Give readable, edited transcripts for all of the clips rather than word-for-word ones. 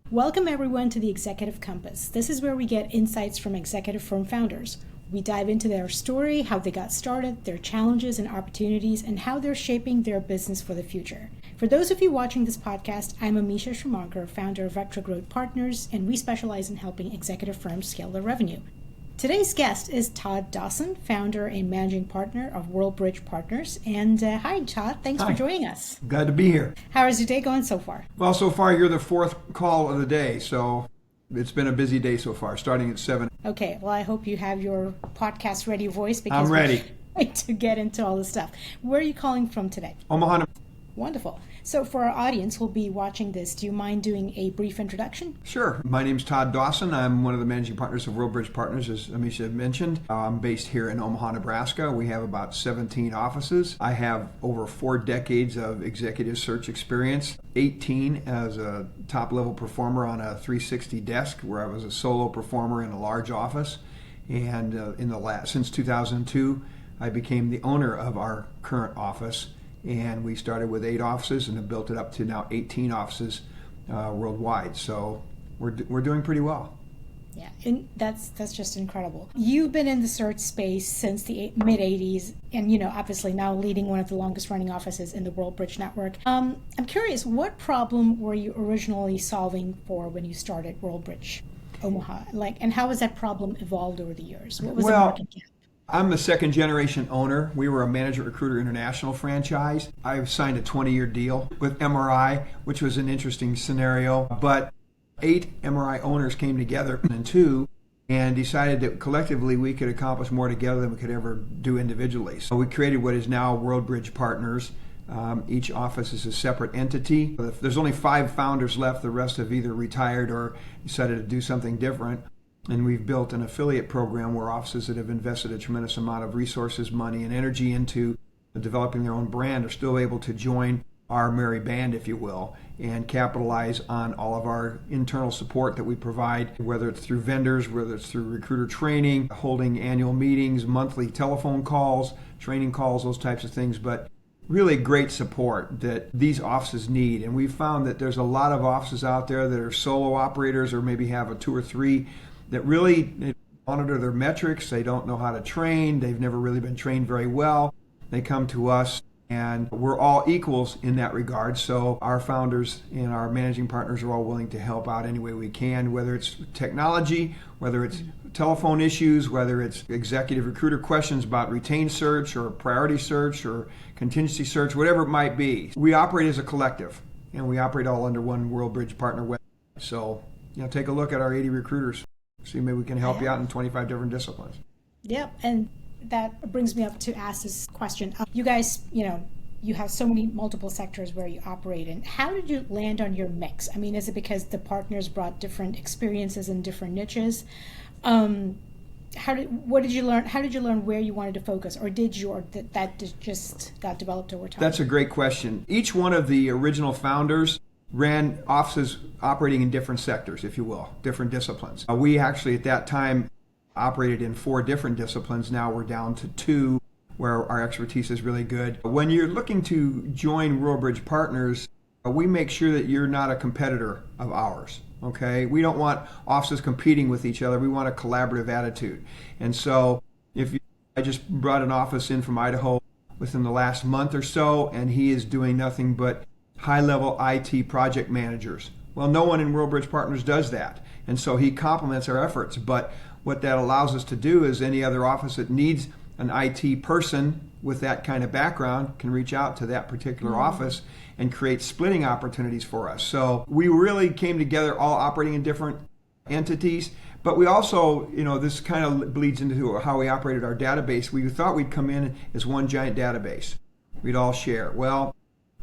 Welcome, everyone, to the Executive Compass. This is where we get insights from executive firm founders. We dive into their story, how they got started, their challenges and opportunities, and how they're shaping their business for the future. For those of you watching this podcast, I'm Amisha Schumacher, founder of Vectra Growth Partners, and we specialize in helping executive firms scale their revenue. Today's guest is Todd Dawson, founder and managing partner of WorldBridge Partners. And hi, Todd. Thanks for joining us. Glad to be here. How is your day going so far? Well, so far you're the fourth call of the day, so it's been a busy day so far, starting at 7. Okay, well, I hope you have your podcast-ready voice because I'm ready we're to get into all this stuff. Where are you calling from today? Omaha. Wonderful. So for our audience who'll be watching this, do you mind doing a brief introduction? Sure. My name's Todd Dawson. I'm one of the managing partners of WorldBridge Partners, as Amisha mentioned. I'm based here in Omaha, Nebraska. We have about 17 offices. I have over 4 decades of executive search experience, 18 as a top-level performer on a 360 desk, where I was a solo performer in a large office. And since 2002, I became the owner of our current office. And we started with 8 offices and have built it up to now 18 offices worldwide. So we're doing pretty well. Yeah, and that's just incredible. You've been in the search space since the mid-'80s, and obviously now leading one of the longest-running offices in the WorldBridge network. I'm curious, what problem were you originally solving for when you started WorldBridge Omaha? And how has that problem evolved over the years? What was the market gap? I'm the second generation owner. We were a Management Recruiter International franchise. I signed a 20-year deal with MRI, which was an interesting scenario. But 8 MRI owners came together in 2 and decided that collectively we could accomplish more together than we could ever do individually. So we created what is now WorldBridge Partners. Each office is a separate entity. There's only 5 founders left. The rest have either retired or decided to do something different. And we've built an affiliate program where offices that have invested a tremendous amount of resources, money, and energy into developing their own brand are still able to join our merry band, if you will, and capitalize on all of our internal support that we provide, whether it's through vendors, whether it's through recruiter training, holding annual meetings, monthly telephone calls, training calls, those types of things. But really great support that these offices need. And we've found that there's a lot of offices out there that are solo operators or maybe have a 2 or 3 that really monitor their metrics. They don't know how to train. They've never really been trained very well. They come to us, and we're all equals in that regard. So our founders and our managing partners are all willing to help out any way we can, whether it's technology, whether it's telephone issues, whether it's executive recruiter questions about retained search or priority search or contingency search, whatever it might be. We operate as a collective, and we operate all under one WorldBridge partner website. So take a look at our 80 recruiters. See, maybe we can help you out in 25 different disciplines. Yep, and that brings me up to ask this question. You guys, you have so many multiple sectors where you operate in. How did you land on your mix? I mean, is it because the partners brought different experiences in different niches? How did you learn where you wanted to focus, or that just got developed over time? That's a great question. Each one of the original founders ran offices operating in different sectors, if you will, different disciplines. We actually at that time operated in 4 different disciplines. Now we're down to 2 where our expertise is really good. When you're looking to join WorldBridge Partners, we make sure that you're not a competitor of ours. Okay? We don't want offices competing with each other. We want a collaborative attitude. And so I just brought an office in from Idaho within the last month or so, and he is doing nothing but high-level IT project managers. Well, no one in WorldBridge Partners does that, and so he complements our efforts. But what that allows us to do is any other office that needs an IT person with that kind of background can reach out to that particular office and create splitting opportunities for us. So we really came together all operating in different entities, but we also, this kind of bleeds into how we operated our database. We thought we'd come in as one giant database. We'd all share. Well,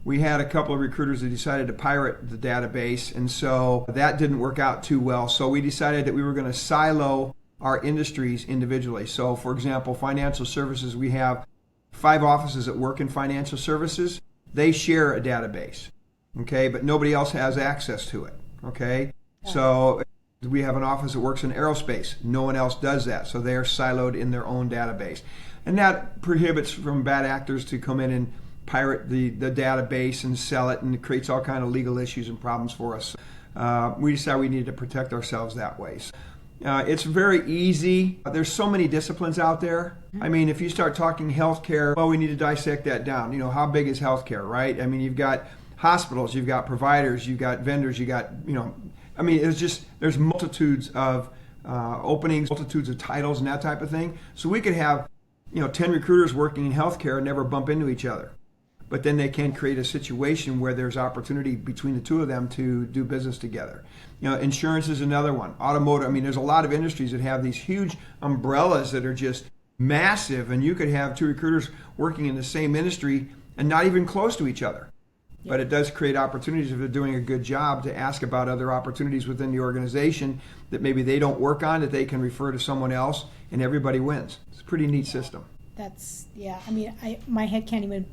we had a couple of recruiters that decided to pirate the database, and so that didn't work out too well. So we decided that we were going to silo our industries individually. So, for example, financial services, we have 5 offices that work in financial services. They share a database, okay, but nobody else has access to it, okay? So we have an office that works in aerospace. No one else does that, so they're siloed in their own database. And that prohibits from bad actors to come in and pirate the database and sell it, and it creates all kind of legal issues and problems for us. we decided we needed to protect ourselves that way. It's very easy. There's so many disciplines out there. I mean, if you start talking healthcare, well, we need to dissect that down. You know, how big is healthcare, right? I mean, you've got hospitals, you've got providers, you've got vendors, you got, you know, I mean, there's multitudes of openings, multitudes of titles and that type of thing. So we could have, 10 recruiters working in healthcare and never bump into each other. But then they can create a situation where there's opportunity between the two of them to do business together. Insurance is another one. Automotive, I mean, there's a lot of industries that have these huge umbrellas that are just massive, and you could have two recruiters working in the same industry and not even close to each other. Yeah. But it does create opportunities if they're doing a good job to ask about other opportunities within the organization that maybe they don't work on, that they can refer to someone else, and everybody wins. It's a pretty neat system. I mean, my head can't even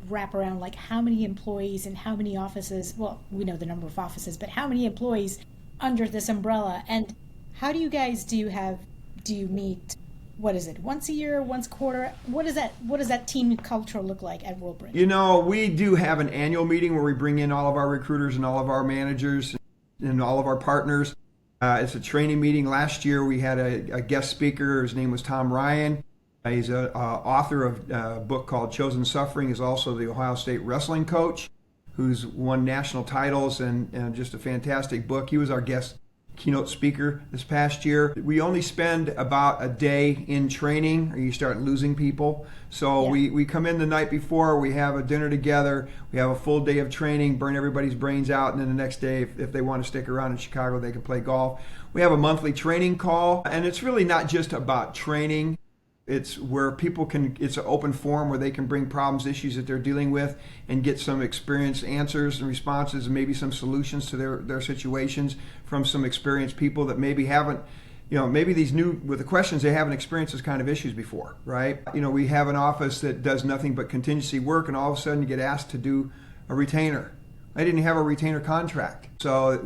wrap around like how many employees and how many offices. Well, we know the number of offices, but how many employees under this umbrella? And how do you guys do you meet? What is it? Once a year, once a quarter? What is that? What does that team culture look like at WorldBridge? We do have an annual meeting where we bring in all of our recruiters and all of our managers and all of our partners. It's a training meeting. Last year we had a guest speaker. His name was Tom Ryan. He's an author of a book called Chosen Suffering. He's also the Ohio State wrestling coach who's won national titles and just a fantastic book. He was our guest keynote speaker this past year. We only spend about a day in training or you start losing people. So we come in the night before, we have a dinner together, we have a full day of training, burn everybody's brains out, and then the next day, if they want to stick around in Chicago, they can play golf. We have a monthly training call, and it's really not just about training. It's where people it's an open forum where they can bring problems, issues that they're dealing with and get some experienced answers and responses and maybe some solutions to their situations from some experienced people that maybe haven't, maybe with the questions, they haven't experienced this kind of issues before, right? We have an office that does nothing but contingency work, and all of a sudden you get asked to do a retainer. I didn't have a retainer contract. So,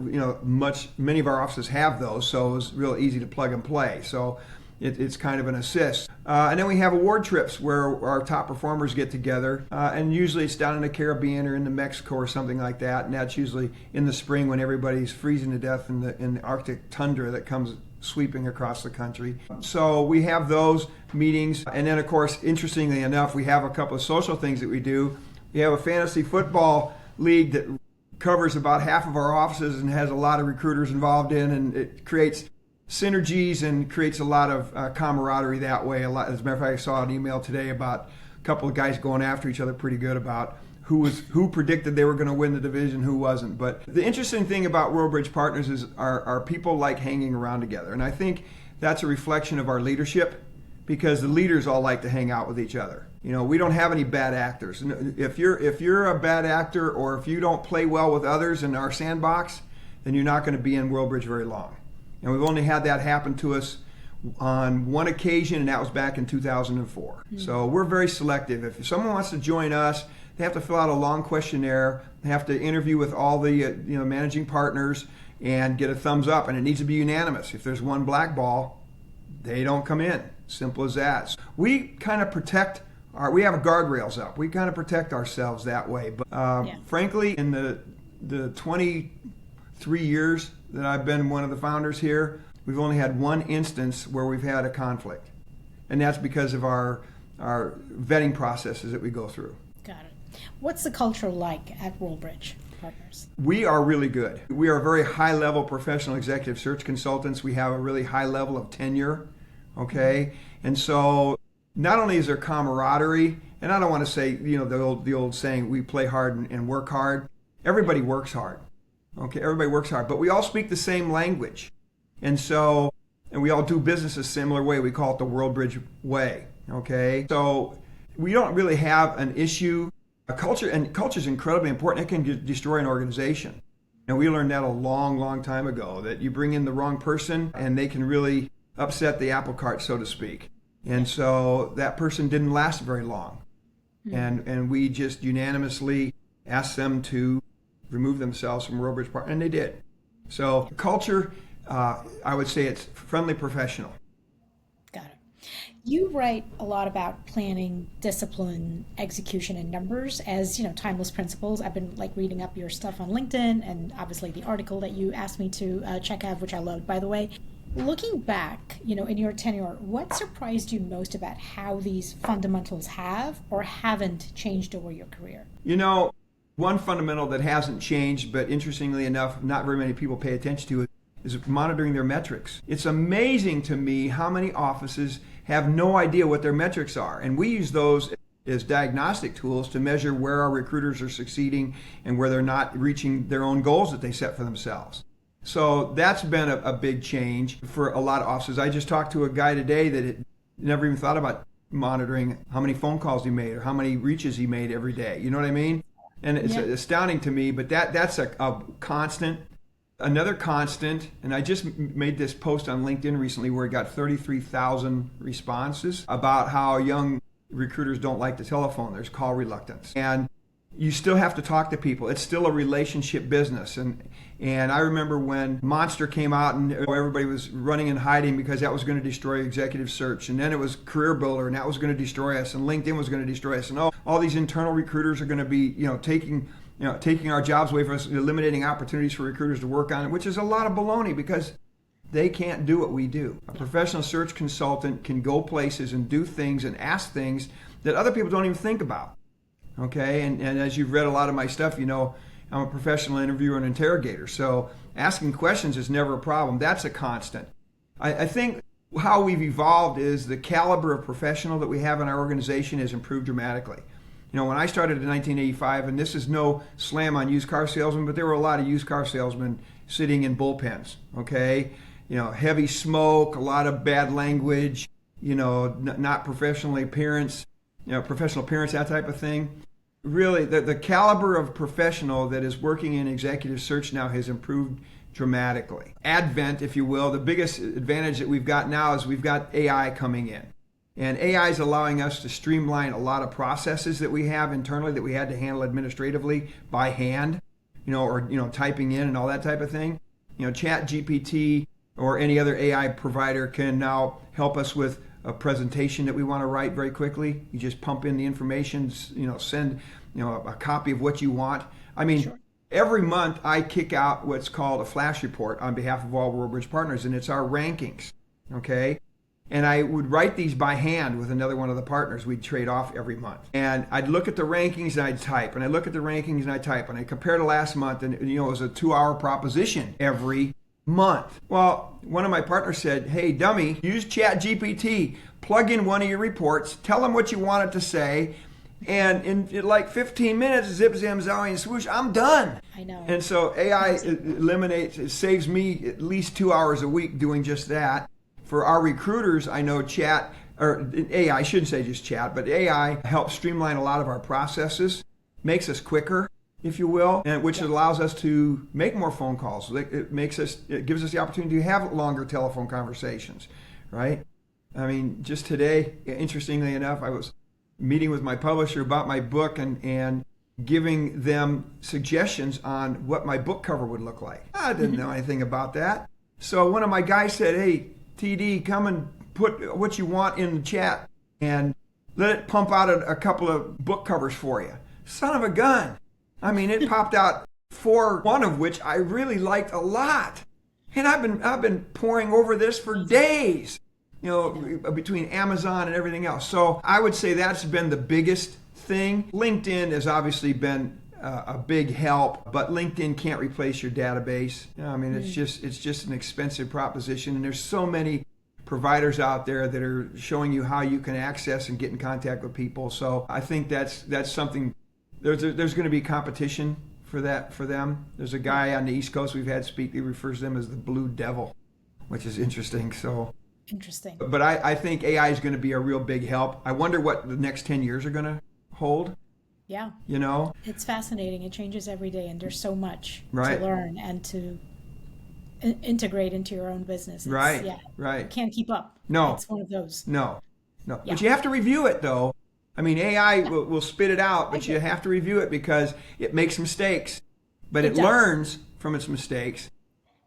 many of our offices have those, so it was real easy to plug and play. So it's kind of an assist. And then we have award trips where our top performers get together, and usually it's down in the Caribbean or into Mexico or something like that, and that's usually in the spring when everybody's freezing to death in the Arctic tundra that comes sweeping across the country. So we have those meetings, and then of course, interestingly enough, we have a couple of social things that we do. We have a fantasy football league that covers about half of our offices and has a lot of recruiters involved in, and it creates synergies and creates a lot of camaraderie that way. As a matter of fact, I saw an email today about a couple of guys going after each other pretty good about who predicted they were going to win the division, who wasn't. But the interesting thing about WorldBridge Partners is our people like hanging around together, and I think that's a reflection of our leadership because the leaders all like to hang out with each other. We don't have any bad actors. If you're a bad actor or if you don't play well with others in our sandbox, then you're not going to be in WorldBridge very long. And we've only had that happen to us on one occasion, and that was back in 2004. Mm-hmm. So we're very selective. If someone wants to join us, they have to fill out a long questionnaire. They have to interview with all the managing partners and get a thumbs up, and it needs to be unanimous. If there's one blackball, they don't come in. Simple as that. So we kind of protect we have guardrails up. We kind of protect ourselves that way. But frankly, in the 23 years that I've been one of the founders here, we've only had one instance where we've had a conflict. And that's because of our vetting processes that we go through. Got it. What's the culture like at WorldBridge Partners? We are really good. We are very high-level professional executive search consultants. We have a really high level of tenure, okay? And so not only is there camaraderie, and I don't want to say, the old saying, we play hard and work hard. Everybody works hard. Okay, everybody works hard, but we all speak the same language. And we all do business a similar way. We call it the WorldBridge way, okay? So we don't really have an issue. Culture is incredibly important. It can destroy an organization. And we learned that a long, long time ago, that you bring in the wrong person and they can really upset the apple cart, so to speak. And so that person didn't last very long. Mm-hmm. And we just unanimously asked them to remove themselves from WorldBridge Partners, and they did. So culture, I would say it's friendly professional. Got it. You write a lot about planning, discipline, execution, and numbers as, timeless principles. I've been like reading up your stuff on LinkedIn and obviously the article that you asked me to check out, which I loved, by the way. Looking back, in your tenure, what surprised you most about how these fundamentals have or haven't changed over your career? One fundamental that hasn't changed, but interestingly enough, not very many people pay attention to it, is monitoring their metrics. It's amazing to me how many offices have no idea what their metrics are. And we use those as diagnostic tools to measure where our recruiters are succeeding and where they're not reaching their own goals that they set for themselves. So that's been a big change for a lot of offices. I just talked to a guy today that had never even thought about monitoring how many phone calls he made or how many reaches he made every day. You know what I mean? And it's astounding to me, but that's a constant. Another constant, and I just made this post on LinkedIn recently where it got 33,000 responses about how young recruiters don't like the telephone. There's call reluctance. And you still have to talk to people. It's still a relationship business. And I remember when Monster came out and everybody was running and hiding because that was going to destroy executive search. And then it was Career Builder and that was going to destroy us. And LinkedIn was going to destroy us. And all these internal recruiters are going to be, taking our jobs away from us, eliminating opportunities for recruiters to work on it, which is a lot of baloney because they can't do what we do. A professional search consultant can go places and do things and ask things that other people don't even think about. Okay, and as you've read a lot of my stuff, I'm a professional interviewer and interrogator, so asking questions is never a problem. That's a constant. I think how we've evolved is the caliber of professional that we have in our organization has improved dramatically. When I started in 1985, and this is no slam on used car salesmen, but there were a lot of used car salesmen sitting in bullpens, okay? Heavy smoke, a lot of bad language, not professional appearance, that type of thing. Really, the caliber of professional that is working in executive search now has improved dramatically. Advent, if you will, the biggest advantage that we've got now is we've got AI coming in. And AI is allowing us to streamline a lot of processes that we have internally that we had to handle administratively by hand, or typing in and all that type of thing. ChatGPT or any other AI provider can now help us with a presentation that we want to write very quickly. You just pump in the information, send a copy of what you want. I mean, sure. Every month I kick out what's called a flash report on behalf of all WorldBridge partners, and it's our rankings, okay? And I would write these by hand with another one of the partners. We'd trade off every month. And I'd look at the rankings and I'd type, and I'd look at the rankings and I'd type, and I'd compare to last month, and it was a 2-hour proposition every month. Well, one of my partners said, hey, dummy, use ChatGPT, plug in one of your reports, tell them what you want it to say, and in like 15 minutes, zip, zam, zowie, and swoosh, I'm done. I know. And so AI it saves me at least 2 hours a week doing just that. For our recruiters, I know AI, I shouldn't say just chat, but AI helps streamline a lot of our processes, makes us quicker, if you will, and which allows us to make more phone calls. It gives us the opportunity to have longer telephone conversations, right? I mean, just today, interestingly enough, I was meeting with my publisher about my book and giving them suggestions on what my book cover would look like. I didn't know anything about that. So one of my guys said, hey, TD, come and put what you want in the chat and let it pump out a couple of book covers for you. Son of a gun. I mean, it popped out 4, one of which I really liked a lot. And I've been poring over this for days, between Amazon and everything else. So I would say that's been the biggest thing. LinkedIn has obviously been a big help, but LinkedIn can't replace your database. I mean, it's just an expensive proposition, and there's so many providers out there that are showing you how you can access and get in contact with people. So I think that's something. There's going to be competition for them. There's a guy on the East Coast we've had speak. He refers to them as the Blue Devil, which is interesting. So interesting. But I think AI is going to be a real big help. I wonder what the next 10 years are going to hold. Yeah. It's fascinating. It changes every day, and there's so much to learn and to integrate into your own business. Right. You can't keep up. No. It's one of those. No. Yeah. But you have to review it, though. I mean, AI will spit it out, but you have to review it because it makes mistakes. But it learns from its mistakes.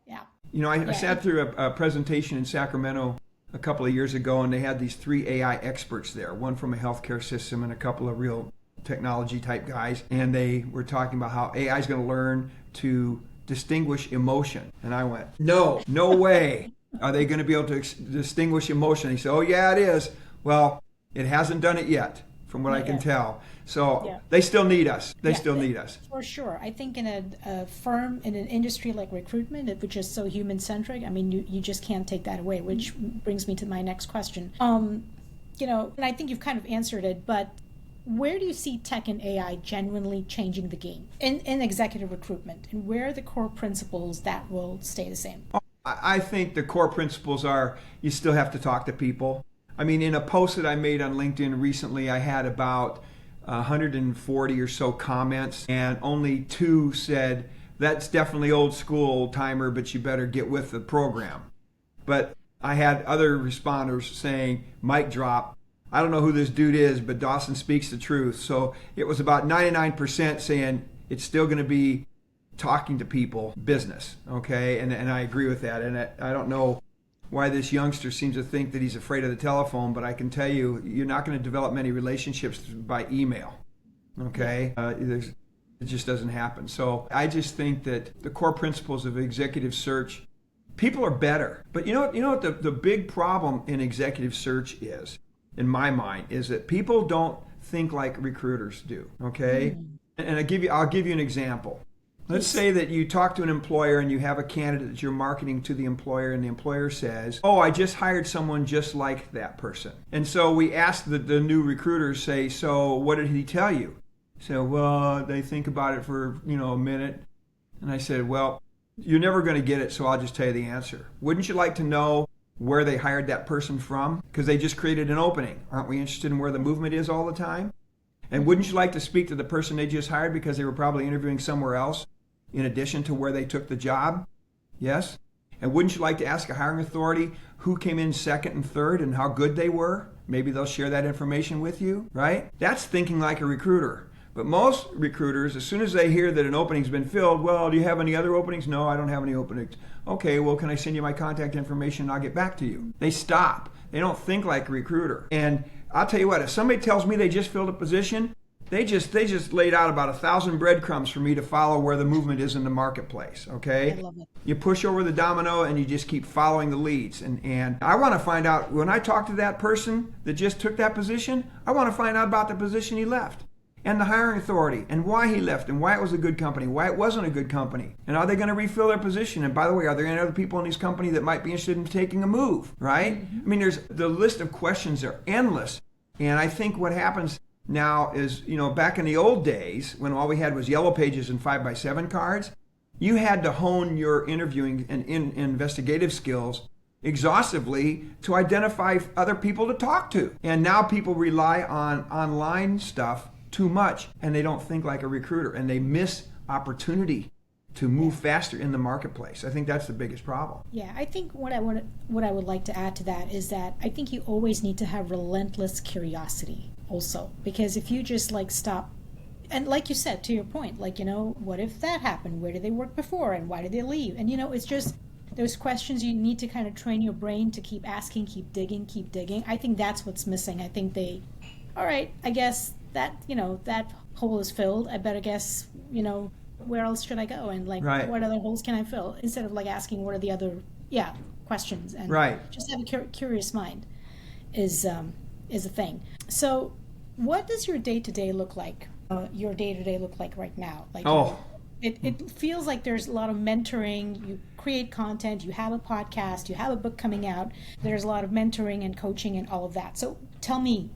Yeah. I sat through a presentation in Sacramento a couple of years ago, and they had these 3 AI experts there, one from a healthcare system and a couple of real technology type guys, and they were talking about how AI is going to learn to distinguish emotion. And I went, no way are they going to be able to distinguish emotion. He said, oh yeah, it is. Well, it hasn't done it yet, from what I can tell. So they still need us. They still need us. For sure. I think in a firm, in an industry like recruitment, which is so human-centric, I mean, you just can't take that away, which brings me to my next question. And I think you've kind of answered it, but where do you see tech and AI genuinely changing the game in executive recruitment? And where are the core principles that will stay the same? I think the core principles are you still have to talk to people. I mean, in a post that I made on LinkedIn recently, I had about 140 or so comments, and only 2 said, that's definitely old school, old timer, but you better get with the program. But I had other responders saying, mic drop, I don't know who this dude is, but Dawson speaks the truth. So it was about 99% saying it's still going to be talking to people, business, okay? And I agree with that. And I don't know why this youngster seems to think that he's afraid of the telephone, but I can tell you, you're not going to develop many relationships by email, okay? It just doesn't happen. So I just think that the core principles of executive search, people are better. But you know what the big problem in executive search is, in my mind, is that people don't think like recruiters do, okay? And I'll give you an example. Let's say that you talk to an employer and you have a candidate that you're marketing to the employer, and the employer says, oh, I just hired someone just like that person. And so we ask the new recruiters, say, so what did he tell you? So, well, they think about it for, a minute. And I said, well, you're never going to get it, so I'll just tell you the answer. Wouldn't you like to know where they hired that person from? Because they just created an opening. Aren't we interested in where the movement is all the time? And wouldn't you like to speak to the person they just hired because they were probably interviewing somewhere else in addition to where they took the job? Yes? And wouldn't you like to ask a hiring authority who came in second and third and how good they were? Maybe they'll share that information with you, right? That's thinking like a recruiter. But most recruiters, as soon as they hear that an opening's been filled, well, do you have any other openings? No, I don't have any openings. Okay, well, can I send you my contact information and I'll get back to you? They stop. They don't think like a recruiter. And I'll tell you what, if somebody tells me they just filled a position, they just laid out about 1,000 breadcrumbs for me to follow where the movement is in the marketplace, okay? I love it. You push over the domino and you just keep following the leads. And I want to find out, when I talk to that person that just took that position, I want to find out about the position he left, and the hiring authority, and why he left, and why it was a good company, why it wasn't a good company, and are they going to refill their position? And by the way, are there any other people in this company that might be interested in taking a move, right? I mean, there's the list of questions are endless. And I think what happens now is, back in the old days when all we had was yellow pages and 5x7 cards, you had to hone your interviewing and investigative skills exhaustively to identify other people to talk to. And now people rely on online stuff too much, and they don't think like a recruiter, and they miss opportunity to move faster in the marketplace. I think that's the biggest problem. Yeah, I think what I would like to add to that is that I think you always need to have relentless curiosity also, because if you just stop, and like you said, to your point, what if that happened? Where did they work before, and why did they leave? And it's just those questions you need to kind of train your brain to keep asking, keep digging. I think that's what's missing. I think all right, I guess that that hole is filled. I better guess where else should I go, and right. What other holes can I fill, instead of asking what are the other questions, and right. Just have a curious mind is a thing. So what does your day-to-day look like? Your day-to-day look like right now? It feels like there's a lot of mentoring. You create content, you have a podcast, you have a book coming out. There's a lot of mentoring and coaching and all of that. So tell me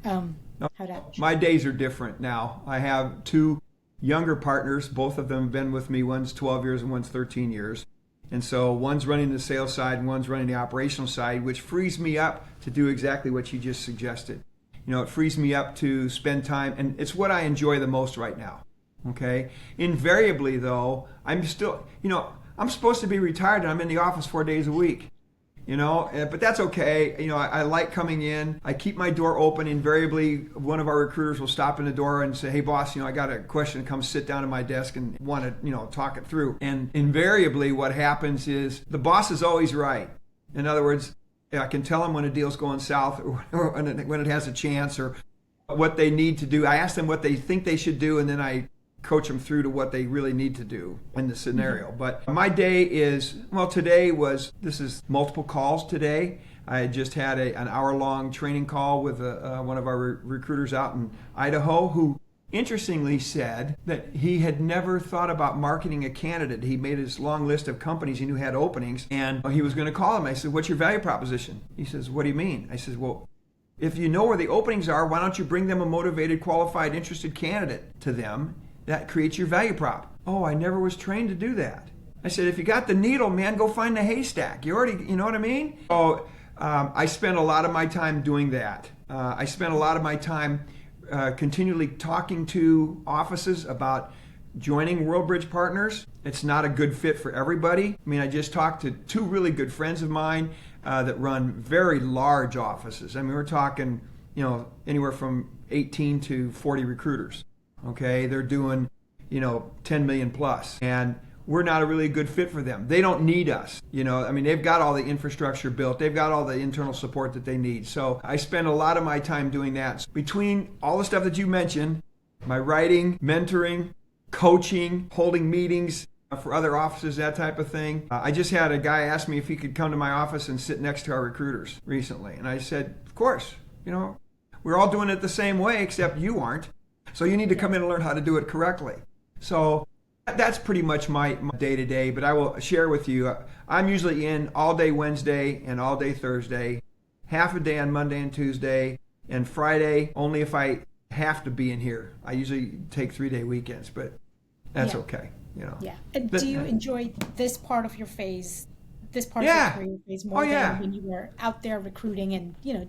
how that. My days are different now. I have 2 younger partners. Both of them have been with me. One's 12 years and one's 13 years. And so one's running the sales side and one's running the operational side, which frees me up to do exactly what you just suggested. It frees me up to spend time, and it's what I enjoy the most right now. Okay? Invariably, though, I'm still, I'm supposed to be retired and I'm in the office 4 days a week. But that's okay. I like coming in. I keep my door open. Invariably, one of our recruiters will stop in the door and say, hey, boss, I got a question. Come sit down at my desk and want to, talk it through. And invariably, what happens is the boss is always right. In other words, I can tell them when a deal's going south or when it has a chance or what they need to do. I ask them what they think they should do, and then I coach them through to what they really need to do in the scenario. But my day is, this is multiple calls today. I just had an hour-long training call with one of our recruiters out in Idaho who interestingly said that he had never thought about marketing a candidate. He made his long list of companies he knew had openings, and he was going to call them. I said, "What's your value proposition?" He says, "What do you mean?" I said, "Well, if you know where the openings are, why don't you bring them a motivated, qualified, interested candidate to them? That creates your value prop." "Oh, I never was trained to do that." I said, "If you got the needle, man, go find the haystack. You know what I mean?" So I spend a lot of my time doing that. I spend a lot of my time continually talking to offices about joining WorldBridge Partners. It's not a good fit for everybody. I mean, I just talked to two really good friends of mine that run very large offices. I mean, we're talking, anywhere from 18 to 40 recruiters. Okay, they're doing, 10 million plus, and we're not a really good fit for them. They don't need us. They've got all the infrastructure built. They've got all the internal support that they need. So I spend a lot of my time doing that. Between all the stuff that you mentioned, my writing, mentoring, coaching, holding meetings for other offices, that type of thing. I just had a guy ask me if he could come to my office and sit next to our recruiters recently. And I said, of course, we're all doing it the same way, except you aren't. So you need to come in and learn how to do it correctly. So that's pretty much my day-to-day, but I will share with you, I'm usually in all day Wednesday and all day Thursday, half a day on Monday and Tuesday, and Friday only if I have to be in here. I usually take 3-day weekends, but that's okay. Yeah. Do you enjoy this part of your phase, this part of your career phase more than when you were out there recruiting and, doing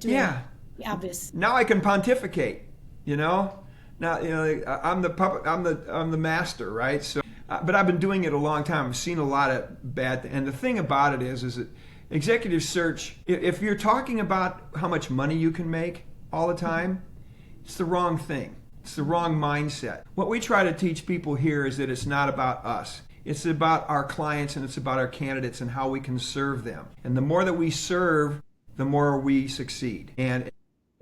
the obvious? Now I can pontificate, Now, I'm the master, right? So, but I've been doing it a long time. I've seen a lot of bad things. And the thing about it is that executive search, if you're talking about how much money you can make all the time, it's the wrong thing. It's the wrong mindset. What we try to teach people here is that it's not about us. It's about our clients and it's about our candidates and how we can serve them. And the more that we serve, the more we succeed. And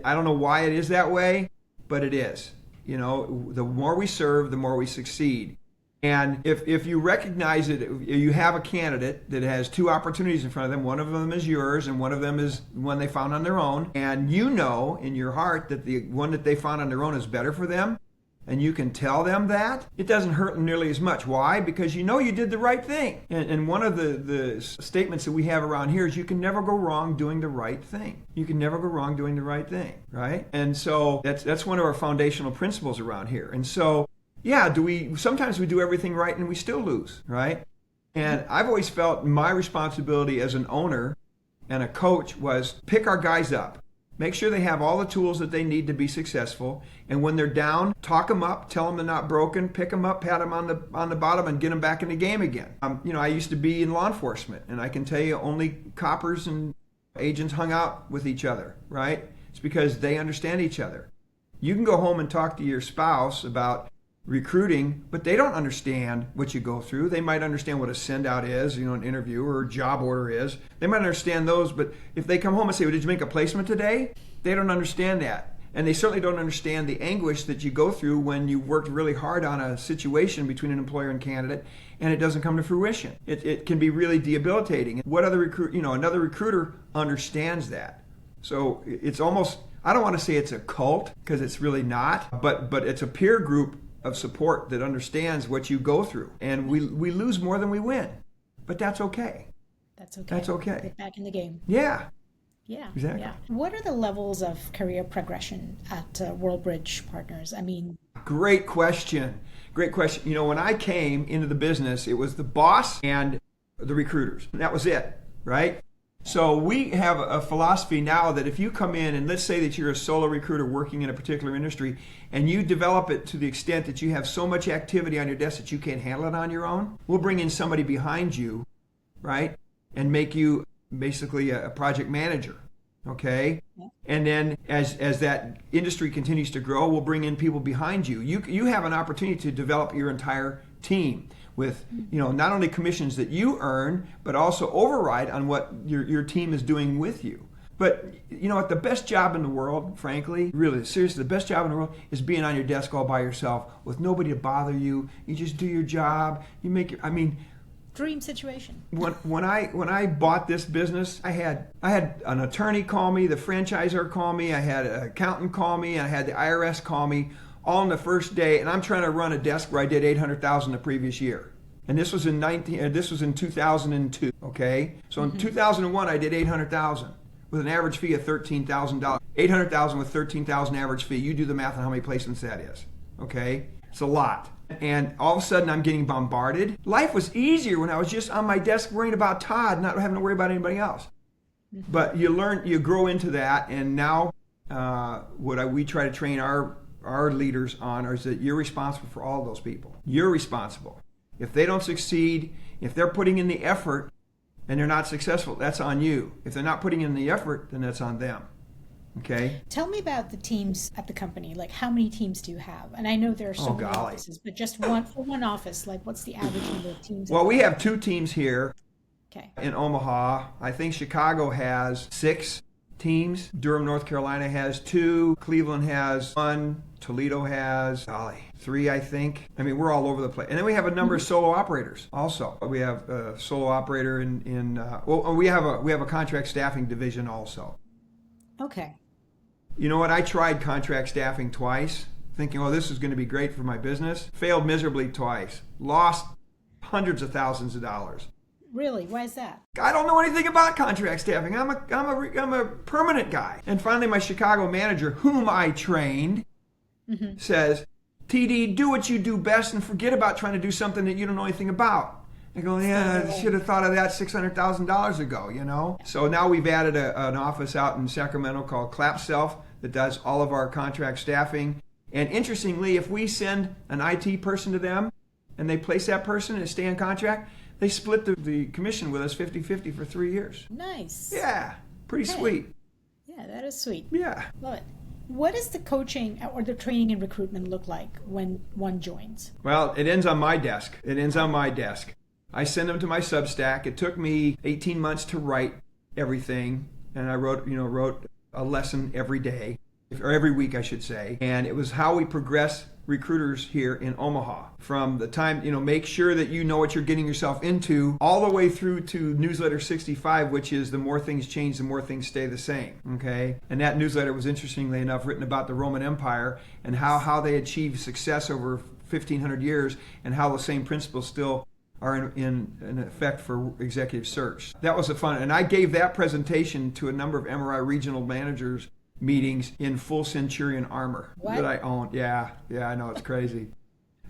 I don't know why it is that way, but it is. The more we serve, the more we succeed. And if you recognize that you have a candidate that has two opportunities in front of them, one of them is yours and one of them is one they found on their own, and you know in your heart that the one that they found on their own is better for them, and you can tell them that, it doesn't hurt them nearly as much. Why? Because you did the right thing. And one of the statements that we have around here is you can never go wrong doing the right thing. You can never go wrong doing the right thing, right? And so that's one of our foundational principles around here. And so sometimes we do everything right and we still lose, right? And I've always felt my responsibility as an owner and a coach was pick our guys up. Make sure they have all the tools that they need to be successful. And when they're down, talk them up, tell them they're not broken, pick them up, pat them on the bottom, and get them back in the game again. I used to be in law enforcement, and I can tell you only coppers and agents hung out with each other, right? It's because they understand each other. You can go home and talk to your spouse about recruiting, but they don't understand what you go through. They might understand what a send out is, an interview or a job order is. They might understand those, but if they come home and say, well, did you make a placement today? They don't understand that. And they certainly don't understand the anguish that you go through when you worked really hard on a situation between an employer and candidate and it doesn't come to fruition. It can be really debilitating. What other another recruiter understands that. So it's almost, I don't want to say it's a cult because it's really not, but it's a peer group of support that understands what you go through. And we lose more than we win. But that's okay. That's okay. Get back in the game. Yeah. Yeah. Exactly. Yeah. What are the levels of career progression at WorldBridge Partners? Great question. When I came into the business, it was the boss and the recruiters. That was it, right? So we have a philosophy now that if you come in and let's say that you're a solo recruiter working in a particular industry and you develop it to the extent that you have so much activity on your desk that you can't handle it on your own, we'll bring in somebody behind you, right, and make you basically a project manager, okay? Yeah. And then as that industry continues to grow, we'll bring in people behind you. You have an opportunity to develop your entire team with not only commissions that you earn, but also override on what your team is doing with you. But you know what? The best job in the world, frankly, really, seriously, the best job in the world is being on your desk all by yourself with nobody to bother you. You just do your job. You make your, I mean, Dream situation. when I bought this business, I had an attorney call me, the franchisor call me, I had an accountant call me, and I had the IRS call me all on the first day, and I'm trying to run a desk where I did $800,000 the previous year. And this was in 2002, okay? So in 2001 I did $800,000 with an average fee of $13,000. $800,000 with $13,000 average fee. You do the math on how many placements that is, okay? It's a lot. And all of a sudden I'm getting bombarded. Life was easier when I was just on my desk worrying about Todd, not having to worry about anybody else. But you learn, you grow into that, and now we try to train our leaders on is that you're responsible for all those people. You're responsible. If they don't succeed, if they're putting in the effort and they're not successful, that's on you. If they're not putting in the effort, then that's on them. Okay? Tell me about the teams at the company. Like, how many teams do you have? And I know there are so many offices, but just one office. Like, what's the average number of teams? Well, we have 2 teams here Okay. in Omaha. I think Chicago has 6 teams. Durham, North Carolina has 2. Cleveland has 1. Toledo has 3, I think. I mean, we're all over the place. And then we have a number of solo operators also. We have a solo operator we have a contract staffing division also. Okay. You know what? I tried contract staffing twice, thinking, oh, this is going to be great for my business. Failed miserably twice. Lost hundreds of thousands of dollars. Really? Why is that? I don't know anything about contract staffing. I'm a permanent guy. And finally, my Chicago manager, whom I trained, says, TD, do what you do best and forget about trying to do something that you don't know anything about. I go, yeah, I should have thought of that $600,000 ago, you know? So now we've added an office out in Sacramento called ClapSelf that does all of our contract staffing. And interestingly, if we send an IT person to them and they place that person and stay on contract, they split the commission with us 50-50 for 3 years. Nice. Yeah, pretty sweet. Yeah, that is sweet. Yeah. Love it. What does the coaching or the training and recruitment look like when one joins? Well, it ends on my desk. I send them to my Substack. It took me 18 months to write everything, and I wrote a lesson every day, or every week, I should say. And it was how we progress recruiters here in Omaha. From the time, make sure that you know what you're getting yourself into, all the way through to Newsletter 65, which is the more things change, the more things stay the same. Okay? And that newsletter was, interestingly enough, written about the Roman Empire and how they achieved success over 1,500 years, and how the same principles still are in effect for executive search. That was fun. And I gave that presentation to a number of MRI regional managers meetings in full Centurion armor that I owned. Yeah, I know, it's crazy.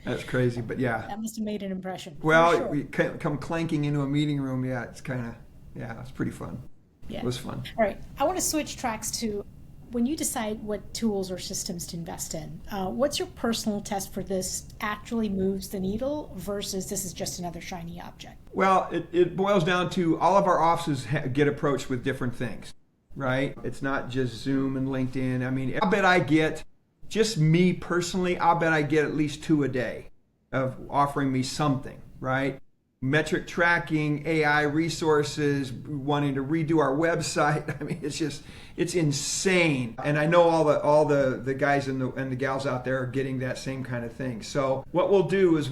That's crazy, but yeah. That must have made an impression. Well, sure. we come clanking into a meeting room. Yeah, it's it's pretty fun. Yeah. It was fun. All right, I want to switch tracks to when you decide what tools or systems to invest in. What's your personal test for this actually moves the needle versus this is just another shiny object? Well, it boils down to all of our offices get approached with different things. Right? It's not just Zoom and LinkedIn. I mean, I'll bet I get, just me personally, I'll bet I get at least 2 a day of offering me something, right? Metric tracking, AI resources, wanting to redo our website. I mean, it's insane. And I know all the guys and the gals out there are getting that same kind of thing. So what we'll do is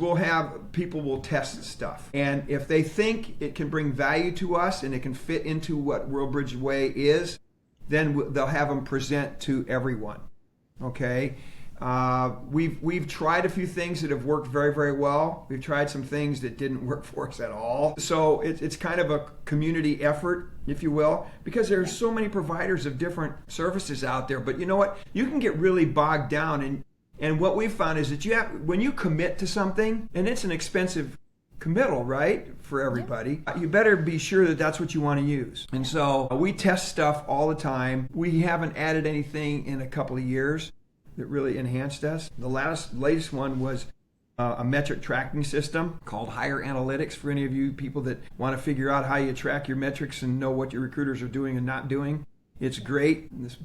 people will test stuff. And if they think it can bring value to us and it can fit into what WorldBridge Way is, then they'll have them present to everyone. Okay? We've tried a few things that have worked very, very well. We've tried some things that didn't work for us at all. So it's kind of a community effort, if you will, because there's so many providers of different services out there. But you know what? You can get really bogged down. And what we've found is that when you commit to something, and it's an expensive committal, right, for everybody, you better be sure that that's what you want to use. And so we test stuff all the time. We haven't added anything in a couple of years that really enhanced us. The latest one was a metric tracking system called Hire Analytics, for any of you people that want to figure out how you track your metrics and know what your recruiters are doing and not doing. It's great. It's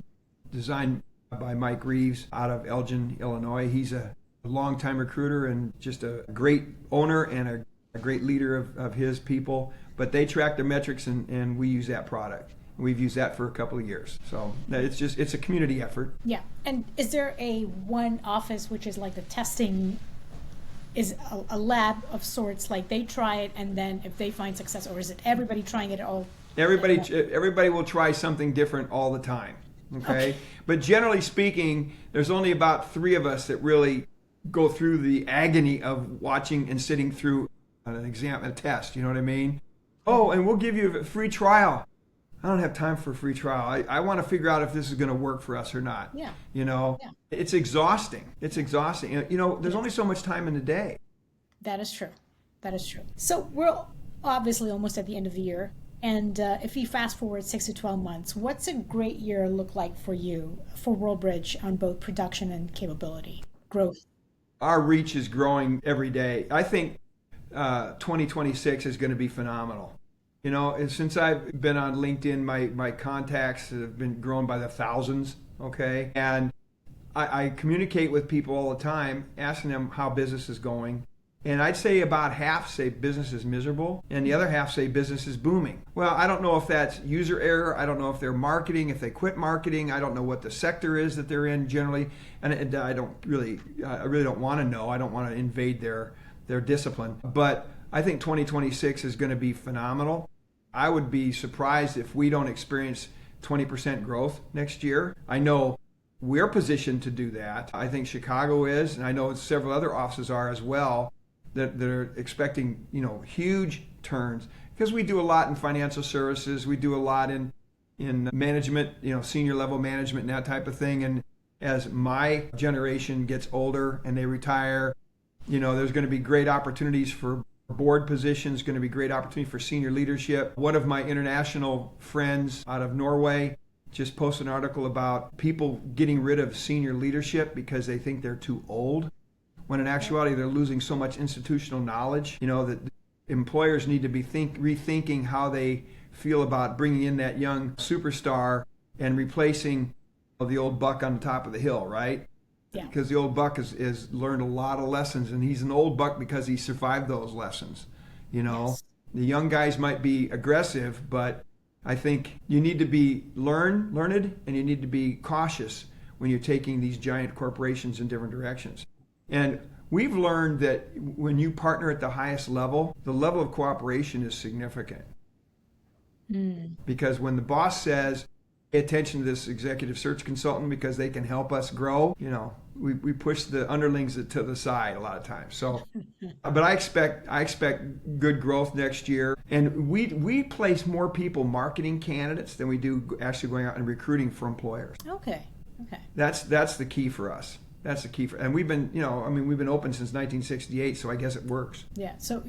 designed by Mike Reeves out of Elgin, Illinois. He's a longtime recruiter and just a great owner and a great leader of his people. But they track their metrics and we use that product. We've used that for a couple of years. So it's a community effort. Yeah. And is there a one office which is like the testing, is a lab of sorts, like they try it and then if they find success, or is it everybody trying it all? Everybody will try something different all the time. Okay? But generally speaking, there's only about 3 of us that really go through the agony of watching and sitting through an exam, a test. You know what I mean? Oh, and we'll give you a free trial. I don't have time for a free trial. I want to figure out if this is going to work for us or not. Yeah. You know, Yeah. It's exhausting. It's exhausting. You know, there's only so much time in the day. That is true. That is true. So we're obviously almost at the end of the year. And if you fast forward 6 to 12 months, what's a great year look like for you, for WorldBridge, on both production and capability growth? Our reach is growing every day. I think 2026 is going to be phenomenal. You know, and since I've been on LinkedIn, my contacts have been growing by the thousands, okay? And I communicate with people all the time, asking them how business is going. And I'd say about half say business is miserable, and the other half say business is booming. Well, I don't know if that's user error. I don't know if they're marketing, if they quit marketing. I don't know what the sector is that they're in generally. And I really don't want to know. I don't want to invade their discipline. But I think 2026 is going to be phenomenal. I would be surprised if we don't experience 20% growth next year. I know we're positioned to do that. I think Chicago is, and I know several other offices are as well, that are expecting, you know, huge turns, because we do a lot in financial services. We do a lot in management, you know, senior level management and that type of thing. And as my generation gets older and they retire, you know, there's going to be great opportunities for board positions, going to be great opportunity for senior leadership. One of my international friends out of Norway just posted an article about people getting rid of senior leadership because they think they're too old, when in actuality they're losing so much institutional knowledge. You know, that employers need to be rethinking how they feel about bringing in that young superstar and replacing the old buck on the top of the hill, right? Yeah. Because the old buck has learned a lot of lessons, and he's an old buck because he survived those lessons. You know, Yes. The young guys might be aggressive, but I think you need to be learned, and you need to be cautious when you're taking these giant corporations in different directions. And we've learned that when you partner at the highest level, the level of cooperation is significant. Because when the boss says, pay attention to this executive search consultant because they can help us grow, you know, we push the underlings to the side a lot of times. So, but I expect good growth next year. And we place more people marketing candidates than we do actually going out and recruiting for employers. Okay. That's the key for us. That's the key and we've been, you know, I mean, we've been open since 1968, so I guess it works. Yeah. So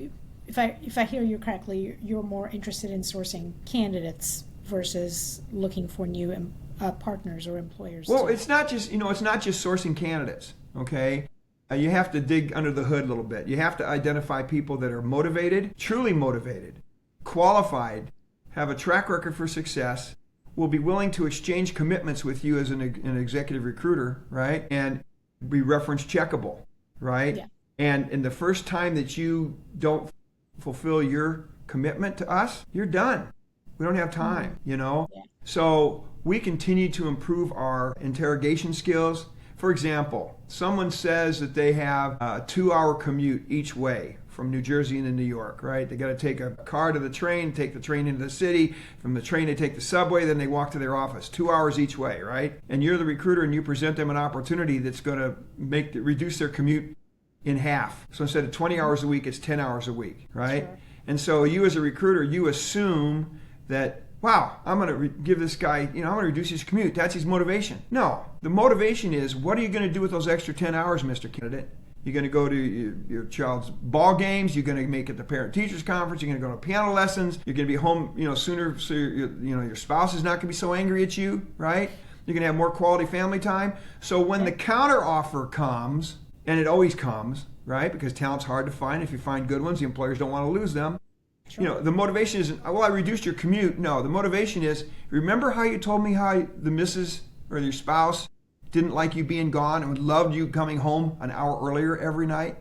if I hear you correctly, you're more interested in sourcing candidates versus looking for new partners or employers. Well, it's not just sourcing candidates, okay? You have to dig under the hood a little bit. You have to identify people that are motivated, truly motivated, qualified, have a track record for success, will be willing to exchange commitments with you as an executive recruiter, right? And be reference checkable, right? Yeah. And in the first time that you don't fulfill your commitment to us, you're done. We don't have time, you know? Yeah. So we continue to improve our interrogation skills. For example, someone says that they have a 2-hour commute each way from New Jersey into New York, right? They got to take a car to the train, take the train into the city. From the train, they take the subway, then they walk to their office. 2 hours each way, right? And you're the recruiter and you present them an opportunity that's going to reduce their commute in half. So instead of 20 hours a week, it's 10 hours a week, right? Sure. And so you as a recruiter, you assume that, wow, I'm going to give this guy, you know, I'm going to reduce his commute. That's his motivation. No, the motivation is, what are you going to do with those extra 10 hours, Mr. Candidate? You're going to go to your child's ball games. You're going to make it the parent-teachers conference. You're going to go to piano lessons. You're going to be home, you know, sooner, so your spouse is not going to be so angry at you, right? You're going to have more quality family time. So when the counter offer comes, and it always comes, right? Because talent's hard to find. If you find good ones, the employers don't want to lose them. Sure. You know, the motivation isn't, well, I reduced your commute. No, the motivation is, remember how you told me how the missus or your spouse didn't like you being gone and loved you coming home an hour earlier every night?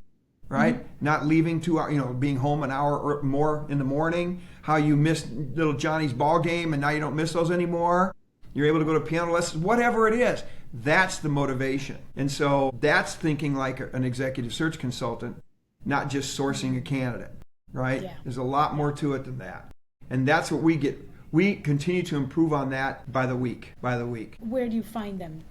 right? Not leaving 2 hours, being home an hour or more in the morning, how you missed little Johnny's ball game and now you don't miss those anymore. You're able to go to piano lessons, whatever it is. That's the motivation. And so that's thinking like an executive search consultant, not just sourcing a candidate, right? Yeah. There's a lot more to it than that. And that's what we get. We continue to improve on that by the week. Where do you find them?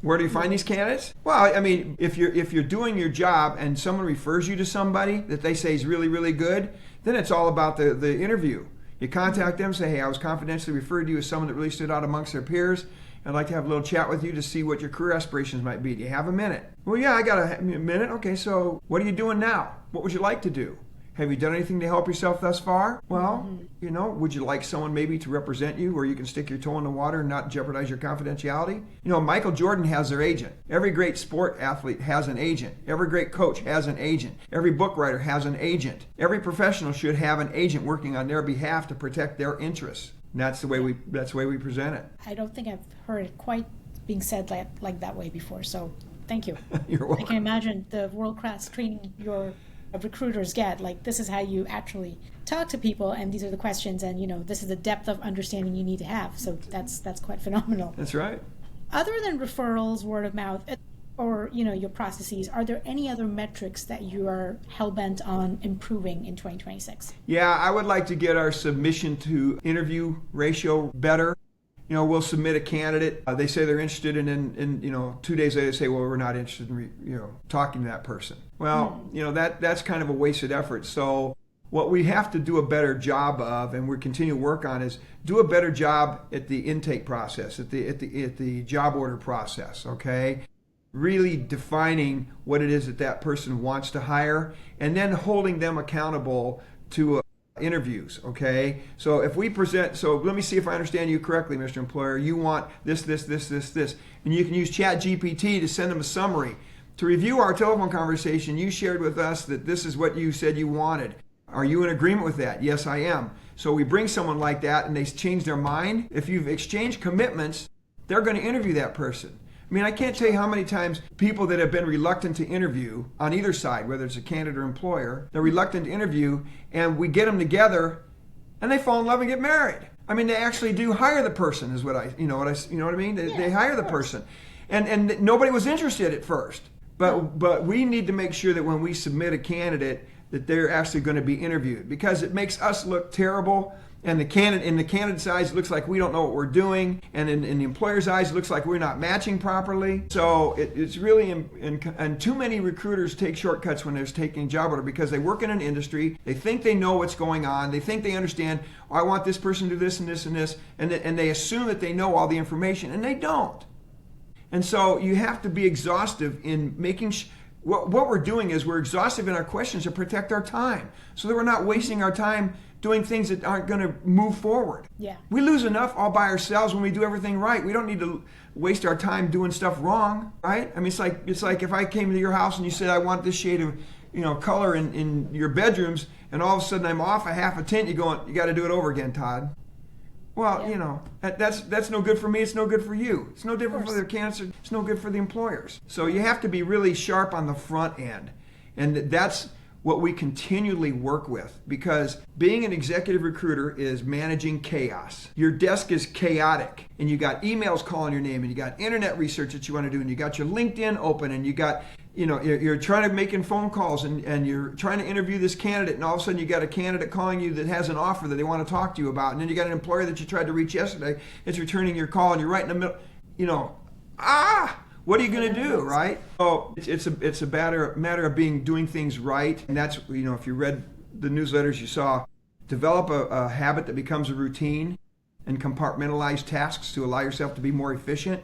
Where do you find these candidates? Well, I mean, if you're doing your job and someone refers you to somebody that they say is really, really good, then it's all about the interview. You contact them, say, hey, I was confidentially referred to you as someone that really stood out amongst their peers. I'd like to have a little chat with you to see what your career aspirations might be. Do you have a minute? Well, yeah, I got a minute. Okay, so what are you doing now? What would you like to do? Have you done anything to help yourself thus far? Well, would you like someone maybe to represent you where you can stick your toe in the water and not jeopardize your confidentiality? Michael Jordan has their agent. Every great sport athlete has an agent. Every great coach has an agent. Every book writer has an agent. Every professional should have an agent working on their behalf to protect their interests. And that's the way we present it. I don't think I've heard it quite being said like that way before. So thank you. You're welcome. I can imagine the world-class training your recruiters get. Like, this is how you actually talk to people, and these are the questions, and this is the depth of understanding you need to have. So that's quite phenomenal. That's right. Other than referrals, word of mouth, or your processes, are there any other metrics that you are hell-bent on improving in 2026? Yeah, I would like to get our submission to interview ratio better. We'll submit a candidate. They say they're interested, and then 2 days later they say, well, we're not interested in talking to that person. Well, that's kind of a wasted effort. So what we have to do a better job of, and we continue to work on, is do a better job at the intake process, at the job order process. Okay, really defining what it is that person wants to hire, and then holding them accountable to interviews. Okay, so if we present, so let me see if I understand you correctly, Mr. Employer. You want this, and you can use ChatGPT to send them a summary. To review our telephone conversation, you shared with us that this is what you said you wanted. Are you in agreement with that? Yes, I am. So we bring someone like that and they change their mind. If you've exchanged commitments, they're going to interview that person. I mean, I can't tell you how many times people that have been reluctant to interview on either side, whether it's a candidate or employer, they're reluctant to interview, and we get them together and they fall in love and get married. I mean, they actually do hire the person, is what I mean? They hire the person. And nobody was interested at first. But we need to make sure that when we submit a candidate that they're actually going to be interviewed, because it makes us look terrible, and in the candidate's eyes it looks like we don't know what we're doing, and in the employer's eyes it looks like we're not matching properly. So it's really, and too many recruiters take shortcuts when they're taking a job order because they work in an industry, they think they know what's going on, they think they understand, I want this person to do this and this and this, and they assume that they know all the information, and they don't. And so you have to be exhaustive in making what we're doing is we're exhaustive in our questions to protect our time so that we're not wasting our time doing things that aren't going to move forward. Yeah. We lose enough all by ourselves when we do everything right. We don't need to waste our time doing stuff wrong, right? I mean, it's like if I came to your house and you said, I want this shade of color in your bedrooms, and all of a sudden I'm off a half a tint, you got to do it over again, Todd. Well, that's no good for me. It's no good for you. It's no different for the candidates. It's no good for the employers. So you have to be really sharp on the front end. And that's what we continually work with, because being an executive recruiter is managing chaos. Your desk is chaotic, and you got emails calling your name, and you got internet research that you want to do, and you got your LinkedIn open, and you got you're trying to making phone calls, and you're trying to interview this candidate, and all of a sudden you got a candidate calling you that has an offer that they want to talk to you about, and then you got an employer that you tried to reach yesterday, it's returning your call, and you're right in the middle, what are you going to do, right? So it's a matter of doing things right, and that's, if you read the newsletters you saw, develop a habit that becomes a routine, and compartmentalize tasks to allow yourself to be more efficient.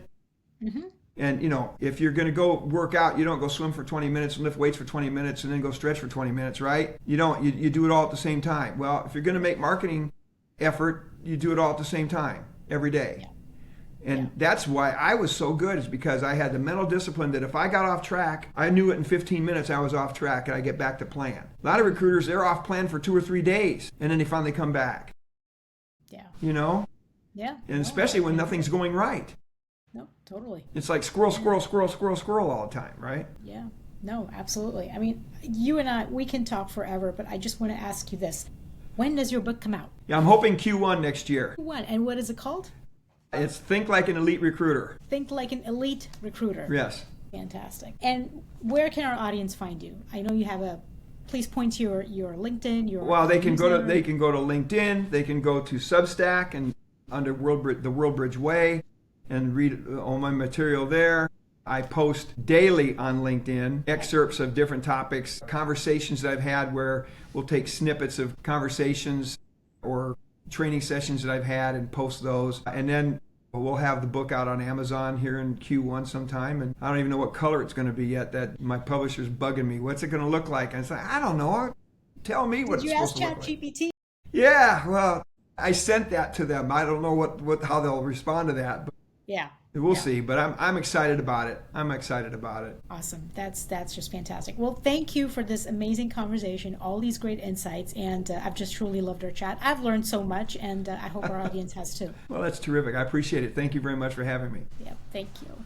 Mm-hmm. And, if you're going to go work out, you don't go swim for 20 minutes and lift weights for 20 minutes and then go stretch for 20 minutes, right? You don't. You do it all at the same time. Well, if you're going to make marketing effort, you do it all at the same time, every day. Yeah. And that's why I was so good, is because I had the mental discipline that if I got off track, I knew it in 15 minutes I was off track and I get back to plan. A lot of recruiters, they're off plan for 2 or 3 days and then they finally come back. Yeah. Yeah. And especially when nothing's going right. No, totally. It's like squirrel all the time, right? Yeah. No, absolutely. I mean, you and I, we can talk forever, but I just want to ask you this. When does your book come out? Yeah, I'm hoping Q1 next year. When? And what is it called? It's Think Like an Elite Recruiter. Think Like an Elite Recruiter. Yes. Fantastic. And where can our audience find you? I know you have a. Please point to your LinkedIn. Your Well, they can go to newsletter. LinkedIn. They can go to Substack and under the WorldBridge Way, and read all my material there. I post daily on LinkedIn excerpts of different topics, conversations that I've had where we'll take snippets of conversations or training sessions that I've had and post those. And then we'll have the book out on Amazon here in Q1 sometime. And I don't even know what color it's going to be yet. That my publisher's bugging me. What's it going to look like? And it's like, I don't know. Tell me what Did it's you ask supposed to look like. ChatGPT? Yeah, well, I sent that to them. I don't know what how they'll respond to that, but Yeah. we'll Yeah. see. But I'm excited about it. I'm excited about it. Awesome. That's just fantastic. Well, thank you for this amazing conversation, all these great insights, and I've just truly loved our chat. I've learned so much, and I hope our audience has too. Well, that's terrific. I appreciate it. Thank you very much for having me. Yeah, thank you.